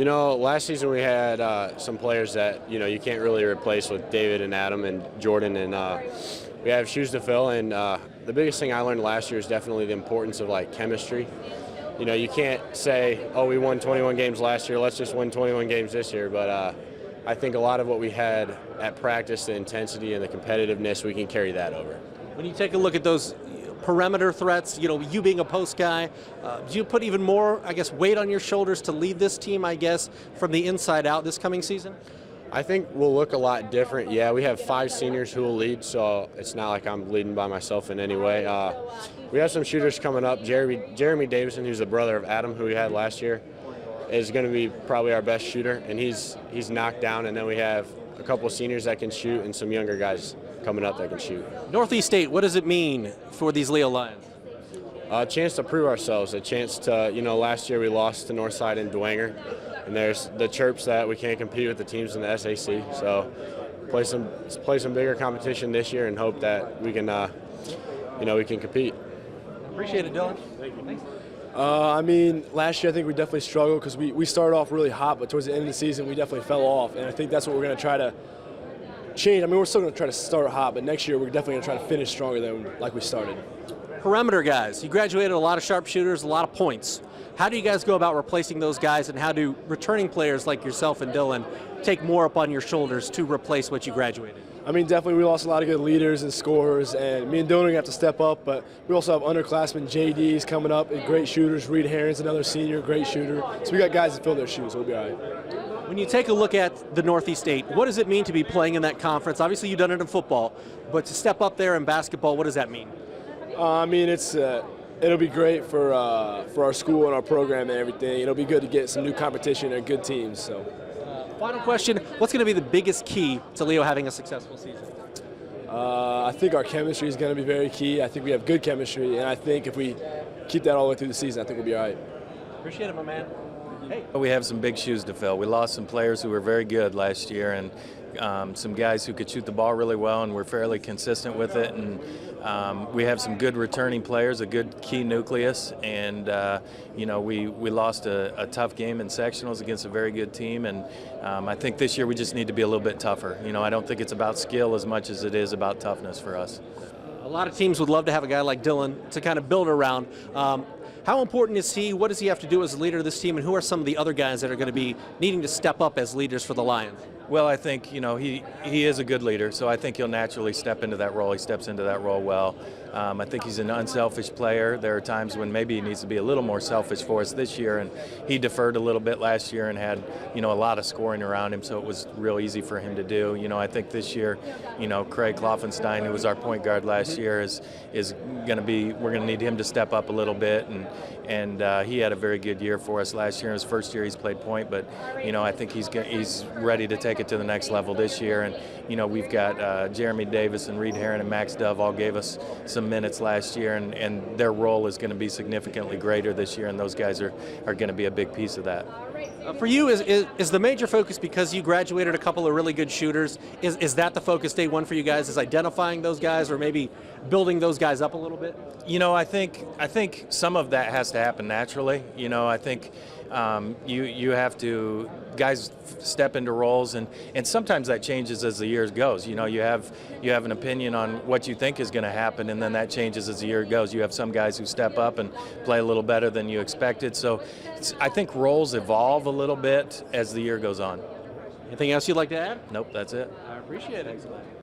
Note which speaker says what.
Speaker 1: Last season we had some players that, you can't really replace with David and Adam and Jordan, and we have shoes to fill. And the biggest thing I learned last year is definitely the importance of, chemistry. You can't say, oh, we won 21 games last year, let's just win 21 games this year. But I think a lot of what we had at practice, the intensity and the competitiveness, we can carry that over.
Speaker 2: When you take a look at those perimeter threats, you being a post guy, do you put even more, weight on your shoulders to lead this team, from the inside out this coming season?
Speaker 1: I think we'll look a lot different. Yeah, we have 5 seniors who will lead, so it's not like I'm leading by myself in any way. We have some shooters coming up. Jeremy Davison, who's the brother of Adam, who we had last year, is going to be probably our best shooter, and he's knocked down. And then we have a couple of seniors that can shoot and some younger guys coming up that can shoot.
Speaker 2: Northeast State, what does it mean for these Leo Lions?
Speaker 1: A chance to prove ourselves, a chance to, last year we lost to Northside and Dwenger, and there's the chirps that we can't compete with the teams in the SAC. So play some bigger competition this year and hope that we can, we can compete.
Speaker 2: Appreciate it, Dylan.
Speaker 1: Thank you.
Speaker 2: Thanks.
Speaker 3: Last year I think we definitely struggled because we started off really hot, but towards the end of the season we definitely fell off, and I think that's what we're going to try to change. We're still going to try to start hot, but next year we're definitely going to try to finish stronger than like we started.
Speaker 2: Perimeter guys, you graduated a lot of sharpshooters, a lot of points. How do you guys go about replacing those guys, and how do returning players like yourself and Dylan take more up on your shoulders to replace what you graduated?
Speaker 3: Definitely we lost a lot of good leaders and scorers, and me and Dylan are going to have to step up, but we also have underclassmen, JDs coming up, and great shooters. Reed Herron's another senior, great shooter. So we got guys that fill their shoes, so we'll be all right.
Speaker 2: When you take a look at the Northeast State, what does it mean to be playing in that conference? Obviously you've done it in football, but to step up there in basketball, what does that mean?
Speaker 3: It'll be great for our school and our program and everything. It'll be good to get some new competition and good teams. So.
Speaker 2: Final question, what's going to be the biggest key to Leo having a successful season?
Speaker 3: I think our chemistry is going to be very key. I think we have good chemistry, and I think if we keep that all the way through the season, I think we'll be all right.
Speaker 2: Appreciate it, my man. Hey.
Speaker 4: We have some big shoes to fill. We lost some players who were very good last year, and some guys who could shoot the ball really well, and we're fairly consistent with it. And we have some good returning players, a good key nucleus, and we lost a tough game in sectionals against a very good team, and I think this year we just need to be a little bit tougher. I don't think it's about skill as much as it is about toughness for us.
Speaker 2: A lot of teams would love to have a guy like Dylan to kind of build around. How important is he? What does he have to do as a leader of this team, and who are some of the other guys that are going to be needing to step up as leaders for the Lions?
Speaker 4: Well, I think, he is a good leader, so I think he'll naturally step into that role. He steps into that role well. I think he's an unselfish player. There are times when maybe he needs to be a little more selfish for us this year, and he deferred a little bit last year and had, a lot of scoring around him, so it was real easy for him to do. I think this year, Kray Klopfenstein, who was our point guard last year, is going to be, we're going to need him to step up a little bit, and he had a very good year for us last year. His first year he's played point, but, I think he's ready to take it to the next level this year. And, we've got Jeremy Davis and Reed Herron and Max Dove all gave us some minutes last year, and their role is going to be significantly greater this year, and those guys are going to be a big piece of that.
Speaker 2: For you, is the major focus, because you graduated a couple of really good shooters, is that the focus day one for you guys, is identifying those guys or maybe building those guys up a little bit?
Speaker 4: I think some of that has to happen naturally. I think you have to, guys step into roles, and sometimes that changes as the year goes. You have an opinion on what you think is going to happen, and then that changes as the year goes. You have some guys who step up and play a little better than you expected. So I think roles evolve a little bit as the year goes on.
Speaker 2: Anything else you'd like to add?
Speaker 4: Nope, that's it.
Speaker 2: I appreciate it.